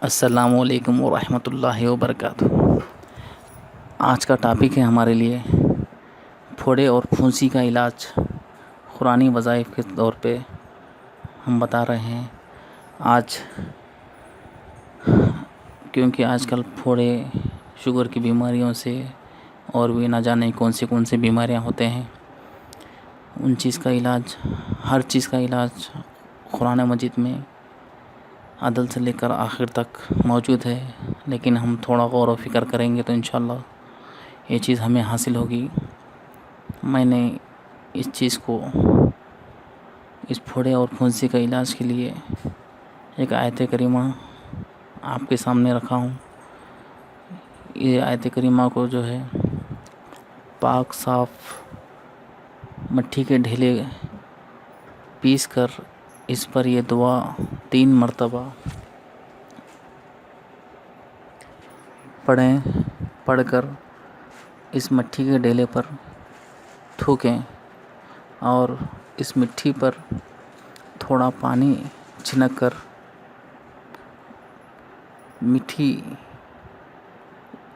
السلام علیکم ورحمۃ اللہ وبرکاتہ۔ آج کا ٹاپک ہے ہمارے لیے پھوڑے اور پھنسی کا علاج قرآنی وظائف کے طور پہ ہم بتا رہے ہیں آج، کیونکہ آج کل پھوڑے شوگر کی بیماریوں سے اور بھی نہ جانے کون سی بیماریاں ہوتے ہیں، ان چیز کا علاج، ہر چیز کا علاج قرآن مجید میں عدل سے لے کر آخر تک موجود ہے، لیکن ہم تھوڑا غور و فکر کریں گے تو انشاءاللہ یہ چیز ہمیں حاصل ہوگی۔ میں نے اس چیز کو، اس پھوڑے اور پھنسی کا علاج کے لیے ایک آیت کریمہ آپ کے سامنے رکھا ہوں۔ یہ آیت کریمہ کو جو ہے پاک صاف مٹی کے ڈھیلے پیس کر اس پر یہ دعا 3 مرتبہ پڑھ کر اس مٹی کے ڈھیلے پر تھوکیں اور اس مٹی پر تھوڑا پانی چھنک کر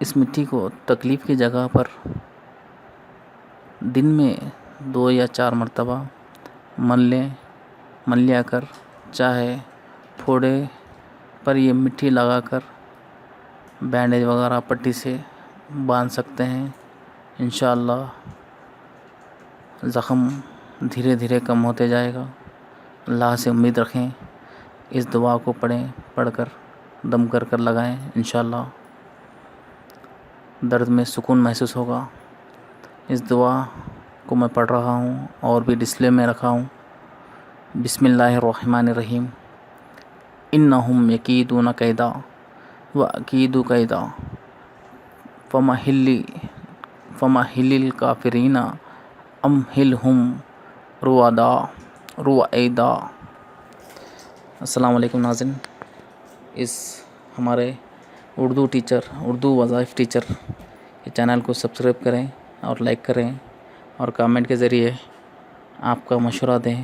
اس مٹی کو تکلیف کی جگہ پر دن میں 2 یا 4 مرتبہ مل لیا کر، چاہے پھوڑے پر یہ مٹی لگا کر بینڈیج وغیرہ پٹی سے باندھ سکتے ہیں۔ انشاءاللہ زخم دھیرے دھیرے کم ہوتے جائے گا۔ اللہ سے امید رکھیں، اس دعا کو پڑھ کر دم کر لگائیں، انشاءاللہ درد میں سکون محسوس ہوگا۔ اس دعا کو میں پڑھ رہا ہوں اور بھی ڈسپلے میں رکھا ہوں۔ بسم اللہ الرحمن الرحیم۔ انہم یکیدون کیدا واکید کیدا فمہل الکافرین امہلہم رویدا۔ السلام علیکم ناظرین، اس ہمارے اردو وظائف ٹیچر کے چینل کو سبسکرائب کریں اور لائک کریں اور کامنٹ کے ذریعے آپ کا مشورہ دیں۔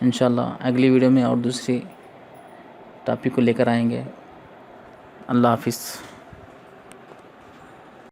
انشاءاللہ اگلی ویڈیو میں اور دوسری ٹاپک کو لے کر آئیں گے۔ اللہ حافظ۔